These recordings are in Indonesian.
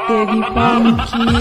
Baby Panky.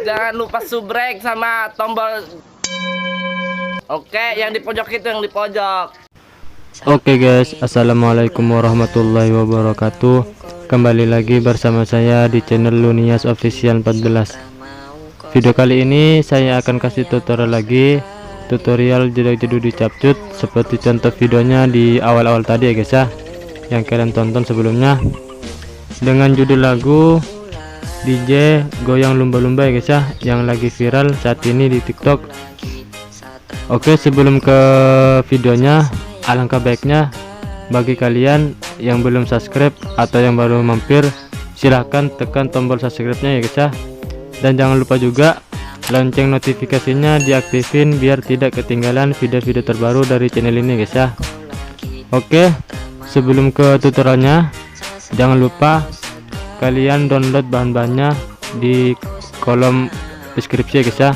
Jangan lupa subrek sama tombol. Oke, yang di pojok itu yang di pojok. Oke guys, assalamualaikum warahmatullahi wabarakatuh. Kembali lagi bersama saya di channel Lunias Official 14. Video kali ini saya akan kasih tutorial lagi, tutorial jeduk-jeduk di Capcut seperti contoh videonya di awal-awal tadi ya guys ya, yang kalian tonton sebelumnya, dengan judul lagu DJ Goyang Lumba-Lumba ya guys ya, yang lagi viral saat ini di TikTok. Oke, sebelum ke videonya, alangkah baiknya bagi kalian yang belum subscribe atau yang baru mampir, silahkan tekan tombol subscribe-nya ya guys ya, dan jangan lupa juga lonceng notifikasinya diaktifin biar tidak ketinggalan video-video terbaru dari channel ini guys ya. Oke, sebelum ke tutorialnya, jangan lupa kalian download bahan-bahannya di kolom deskripsi ya guys ya,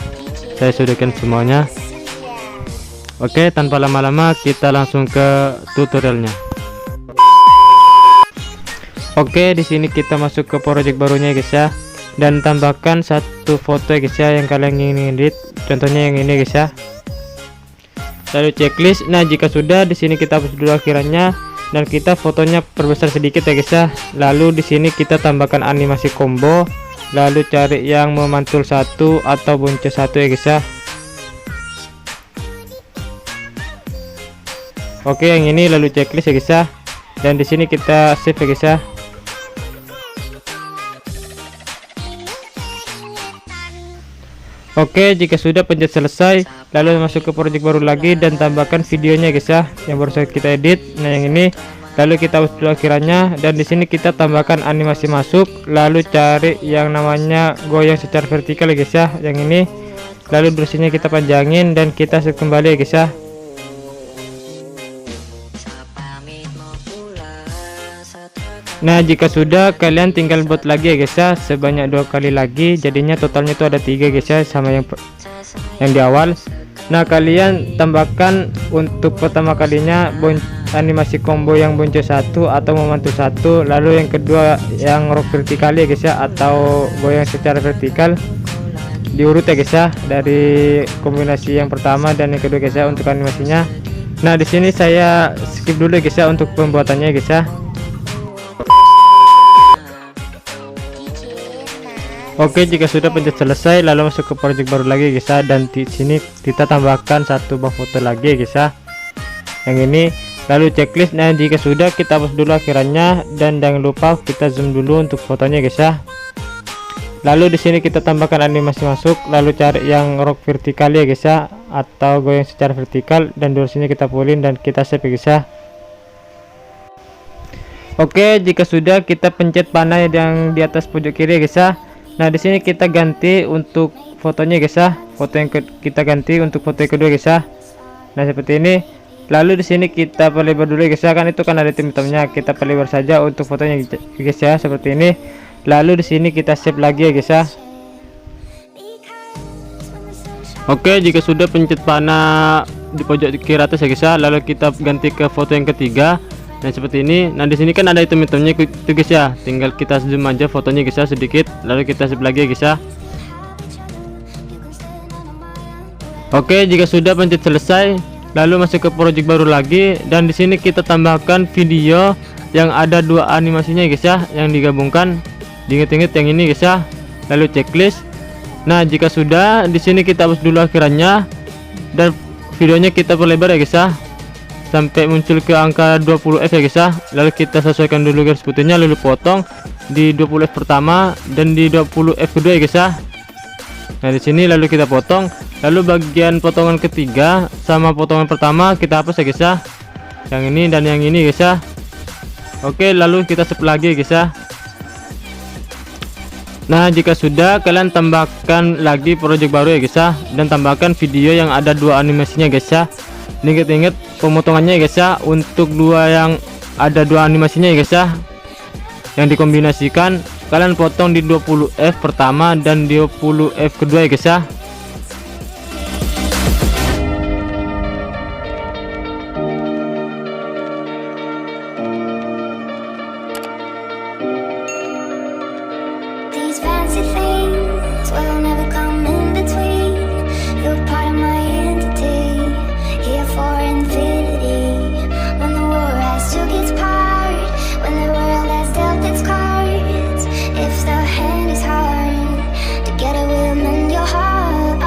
saya sediakan semuanya. Oke, tanpa lama-lama kita langsung ke tutorialnya. Oke, di sini kita masuk ke project barunya guys ya, dan tambahkan satu foto ya guys ya yang kalian ingin edit, contohnya yang ini guys ya. Lalu checklist. Nah, jika sudah, di sini kita hapus dulu akhirannya dan kita fotonya perbesar sedikit ya guys ya. Lalu di sini kita tambahkan animasi combo, lalu cari yang memantul satu atau boncos satu ya guys ya. Oke, yang ini lalu checklist ya guys ya, dan di sini kita save ya guys ya. Oke, jika sudah pencet selesai, lalu masuk ke project baru lagi dan tambahkan videonya guys ya, yang baru saja kita edit. Nah, yang ini lalu kita hapus dulu akhirannya, dan di sini kita tambahkan animasi masuk, lalu cari yang namanya goyang secara vertikal ya guys ya, yang ini. Lalu durasinya kita panjangin dan kita save kembali ya guys ya. Nah, jika sudah, kalian tinggal buat lagi ya guys ya, sebanyak 2 kali lagi, jadinya totalnya itu ada 3 guys ya, sama yang di awal. Nah, kalian tambahkan untuk pertama kalinya animasi combo yang boncos satu atau memantul satu, lalu yang kedua yang rock vertikal ya guys ya, atau goyang secara vertikal, diurut ya guys ya, dari kombinasi yang pertama dan yang kedua guys ya untuk animasinya. Nah, di sini saya skip dulu ya guys ya untuk pembuatannya guys ya. Oke, jika sudah pencet selesai, lalu masuk ke project baru lagi guys ya, dan di sini kita tambahkan satu buah foto lagi guys ya, yang ini. Lalu checklist. Nah, jika sudah, kita hapus dulu akhirannya dan jangan lupa kita zoom dulu untuk fotonya guys ya. Lalu di sini kita tambahkan animasi masuk, lalu cari yang rock vertikal ya guys ya, atau goyang secara vertikal, dan durasinya kita fullin dan kita save ya guys ya. Oke, jika sudah, kita pencet panah yang di atas pojok kiri ya guys ya. Nah, di sini kita ganti untuk fotonya guys ya, foto yang kita ganti untuk foto yang kedua guys ya. Nah, seperti ini. Lalu di sini kita perlebar dulu guys ya, kan itu kan ada tim hitamnya, kita perlebar saja untuk fotonya guys ya, seperti ini. Lalu di sini kita save lagi ya guys ya. Oke, jika sudah, pencet panah di pojok kiri atas ya guys ya, lalu kita ganti ke foto yang ketiga. Nah, seperti ini. Nah, di sini kan ada item-itemnya itu guys ya, tinggal kita zoom aja fotonya guys ya sedikit, lalu kita save lagi ya guys ya. Oke, jika sudah, pencet selesai, lalu masuk ke project baru lagi, dan di sini kita tambahkan video yang ada 2 animasinya guys ya, yang digabungkan, diinget-inget yang ini guys ya. Lalu checklist. Nah, jika sudah, di sini kita hapus dulu akhirannya dan videonya kita perlebar ya guys ya, sampai muncul ke angka 20 fps ya guys ya. Lalu kita sesuaikan dulu garis putihnya, lalu potong di 20 fps pertama dan di 20 fps kedua ya guys ya. Nah, di sini lalu kita potong, Lalu bagian potongan ketiga sama potongan pertama kita hapus ya guys ya, yang ini dan yang ini guys ya. Oke, lalu kita save lagi guys ya. Nah, jika sudah, kalian tambahkan lagi project baru ya guys ya, dan tambahkan video yang ada dua animasinya guys ya. Ingat-ingat pemotongannya ya guys ya, untuk yang ada dua animasinya ya guys ya, yang dikombinasikan kalian potong di 20 f pertama dan 20 f kedua ya guys ya. These fancy things will never come in between. You're part of my entity, here for infinity. When the war has took its part, when the world has dealt its cards, if the hand is hard, together we'll mend your heart.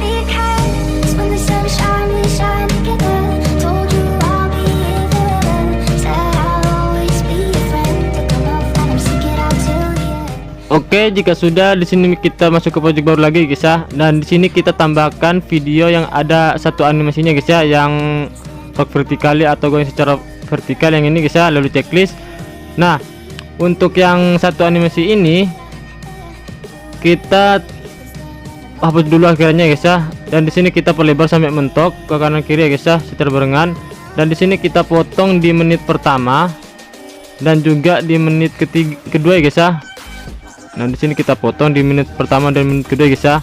Because when the sun shines, we shine together. Told you I'll be here forever. Said I'll always be your friend. Took an oath that I'm stick it out till the end. Oke, jika sudah, di sini kita masuk ke project baru lagi guys ya, dan di sini kita tambahkan video yang ada satu animasinya guys ya, yang rock vertikali atau goyang secara vertikal yang ini guys ya. Lalu checklist. Nah, untuk yang satu animasi ini kita hapus dulu akhirnya guys ya, dan di sini kita perlebar sampai mentok ke kanan kiri ya guys ya, secara barengan. Dan di sini kita potong di menit pertama dan juga di menit kedua ya guys ya. Nah, di sini kita potong di menit pertama dan menit kedua guys ya.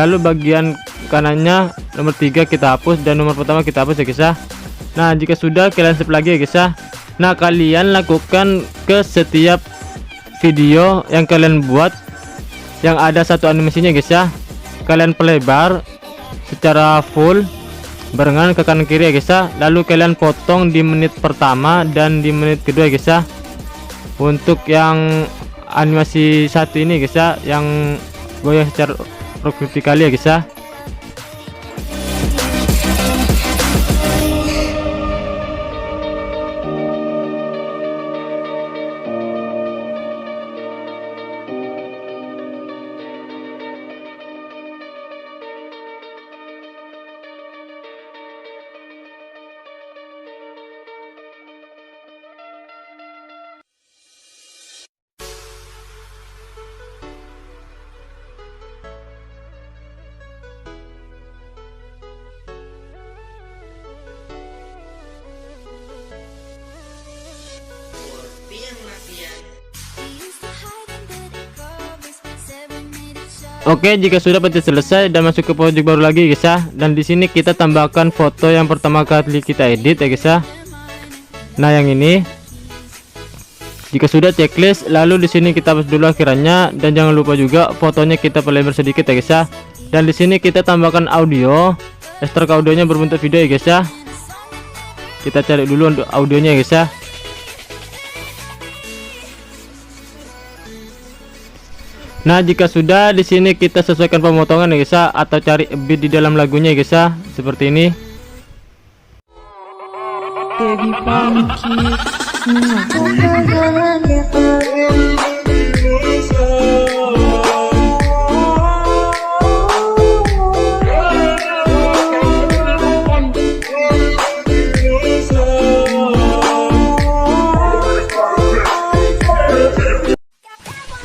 Lalu bagian kanannya nomor 3 kita hapus dan nomor pertama kita hapus ya guys ya. Nah, jika sudah, kalian save lagi ya guys ya. Nah, kalian lakukan ke setiap video yang kalian buat yang ada satu animasinya guys ya. Kalian pelebar secara full barengan ke kanan kiri ya guys ya. Lalu kalian potong di menit pertama dan di menit kedua ya guys ya. Untuk yang animasi satu ini guys ya, yang goyang secara vertikal ya guys ya. Oke, jika sudah berarti selesai dan masuk ke project baru lagi guys ya. Dan di sini kita tambahkan foto yang pertama kali kita edit ya guys ya. Nah, yang ini. Jika sudah, checklist. Lalu di sini kita hapus dulu akhirannya, dan jangan lupa juga fotonya kita perlebar sedikit ya guys ya. Dan di sini kita tambahkan audio. Ekstrak audionya berbentuk video ya guys ya. Kita cari dulu untuk audionya ya guys ya. Nah, jika sudah, di sini kita sesuaikan pemotongan ya guys ya, atau cari beat di dalam lagunya ya guys ya, seperti ini.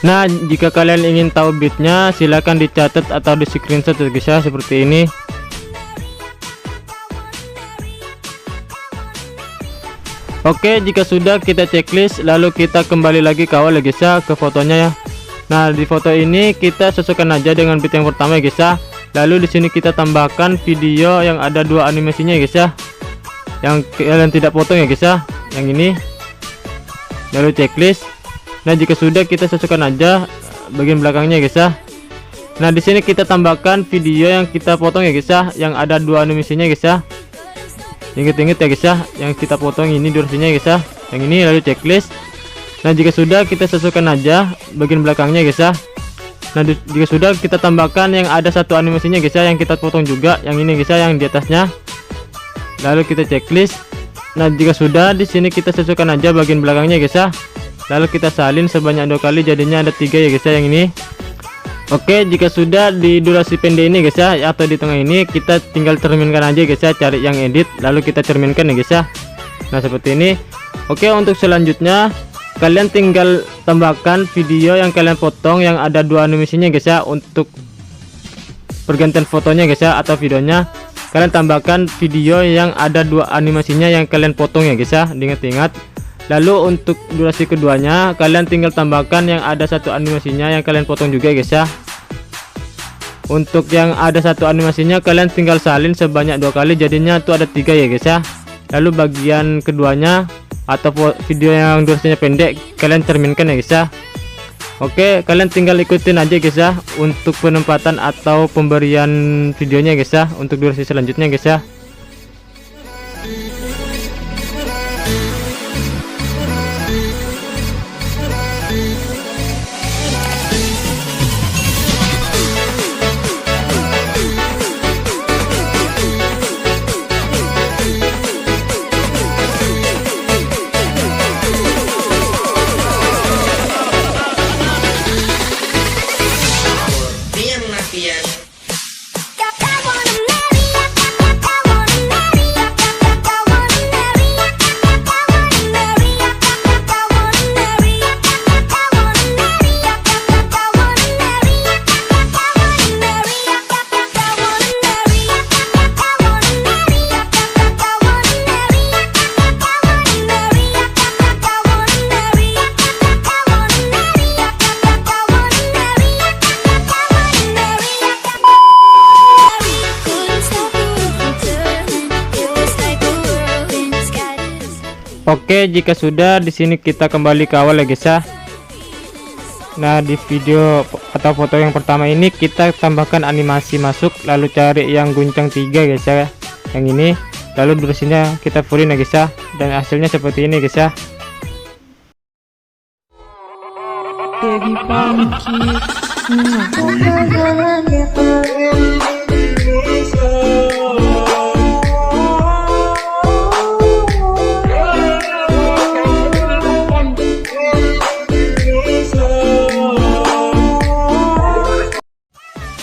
Nah, jika kalian ingin tahu beatnya, silahkan dicatat atau di screenshot ya guys ya, seperti ini. Oke, jika sudah, kita checklist. Lalu kita kembali lagi ke awal ya guys ya, ke fotonya ya. Nah, di foto ini kita sesuaikan aja dengan beat yang pertama ya guys ya. Lalu di sini kita tambahkan video yang ada dua animasinya ya guys ya, yang kalian tidak potong ya guys ya, yang ini. Lalu checklist. Nah, jika sudah, kita sesuaikan aja bagian belakangnya guys ya. Nah, di sini kita tambahkan video yang kita potong ya guys ya, yang ada dua animasinya guys ya. Ingat-ingat ya guys ya, yang kita potong ini durasinya guys ya, yang ini. Lalu checklist. Nah, jika sudah, kita sesuaikan aja bagian belakangnya guys ya. Nah, jika sudah, kita tambahkan yang ada satu animasinya guys ya, yang kita potong juga, yang ini guys ya, yang di atasnya. Lalu kita checklist. Nah, jika sudah, di sini kita sesuaikan aja bagian belakangnya guys ya. Lalu kita salin sebanyak 2 kali, jadinya ada 3 ya guys ya, yang ini. Oke, jika sudah di durasi pendek ini guys ya, atau di tengah ini, kita tinggal cerminkan aja guys ya, cari yang edit lalu kita cerminkan ya guys ya. Nah seperti ini. Oke, untuk selanjutnya kalian tinggal tambahkan video yang kalian potong yang ada 2 animasinya guys ya. Untuk pergantian fotonya guys ya, atau videonya kalian tambahkan video yang ada 2 animasinya yang kalian potong ya guys ya, diingat-ingat. Lalu untuk durasi keduanya kalian tinggal tambahkan yang ada 1 animasinya yang kalian potong juga guys ya. Untuk yang ada 1 animasinya kalian tinggal salin sebanyak 2 kali, jadinya tuh ada 3 ya guys ya. Lalu bagian keduanya atau video yang durasinya pendek kalian cerminkan ya guys ya. Oke, kalian tinggal ikutin aja guys ya untuk penempatan atau pemberian videonya guys ya, untuk durasi selanjutnya guys ya. Oke, jika sudah di sini kita kembali ke awal ya guys ya. Nah, di video atau foto yang pertama ini kita tambahkan animasi masuk, lalu cari yang guncang 3 guys ya, yang ini. Lalu durasinya kita fullin ya guys ya, dan hasilnya seperti ini guys ya.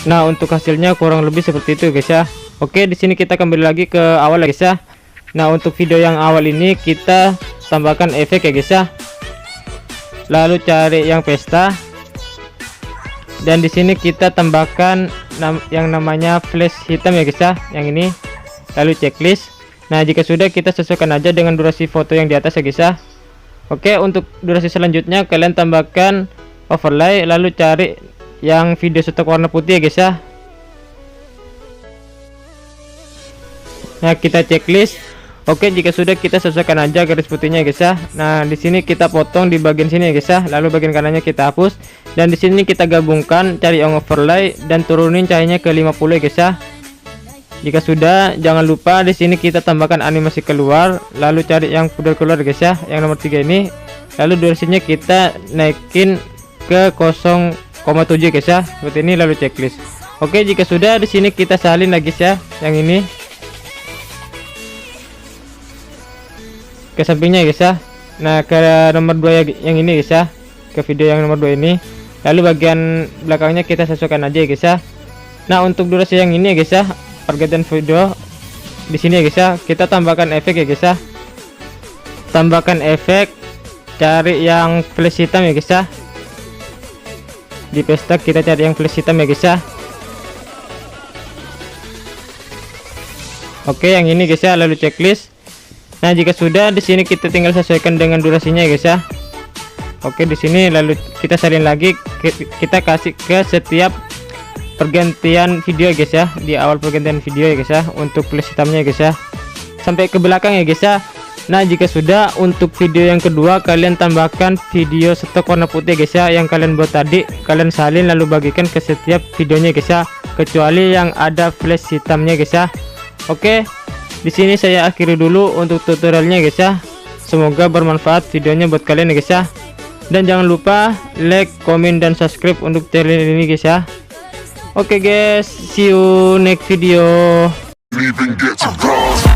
Nah, untuk hasilnya kurang lebih seperti itu guys ya. Oke, di sini kita kembali lagi ke awal ya guys ya. Nah, untuk video yang awal ini kita tambahkan efek ya guys ya. Lalu cari yang pesta. Dan di sini kita tambahkan yang namanya flash hitam ya guys ya, yang ini. Lalu checklist. Nah, jika sudah kita sesuaikan aja dengan durasi foto yang di atas ya guys ya. Oke, untuk durasi selanjutnya kalian tambahkan overlay, lalu cari yang video stok warna putih ya guys ya. Nah, kita checklist. Oke, jika sudah kita sesuaikan aja garis putihnya guys ya. Nah, di sini kita potong di bagian sini ya guys ya. Lalu bagian kanannya kita hapus, dan di sini kita gabungkan, cari yang overlay dan turunin cahayanya ke 50 ya guys ya. Jika sudah, jangan lupa di sini kita tambahkan animasi keluar, lalu cari yang pudar keluar guys ya, yang nomor 3 ini. Lalu durasinya kita naikin ke 0,7 guys ya, seperti ini. Lalu checklist. Oke, jika sudah, di sini kita salin lagi ya, yang ini ke sampingnya guys ya. Nah, ke nomor 2 yang ini guys ya, ke video yang nomor 2 ini. Lalu bagian belakangnya kita sesuaikan aja guys ya. Nah, untuk durasi yang ini ya guys ya, pergantian video di sini ya guys ya, kita tambahkan efek ya guys ya. Tambahkan efek, cari yang flash hitam ya guys ya. Di pesta kita cari yang flash hitam ya guys ya. Oke, yang ini guys ya, lalu checklist. Nah, jika sudah, di sini kita tinggal sesuaikan dengan durasinya ya guys ya. Oke, di sini lalu kita salin lagi, kita kasih ke setiap pergantian video ya guys ya, di awal pergantian video ya guys ya, untuk flash hitamnya ya guys ya, sampai ke belakang ya guys ya. Nah, jika sudah, untuk video yang kedua kalian tambahkan video stok warna putih guys ya, yang kalian buat tadi, kalian salin lalu bagikan ke setiap videonya guys ya, kecuali yang ada flash hitamnya guys ya. Oke, di sini saya akhiri dulu untuk tutorialnya guys ya. Semoga bermanfaat videonya buat kalian ya guys ya. Dan jangan lupa like, komen, dan subscribe untuk channel ini guys ya. Oke guys, see you next video. Even get to cross.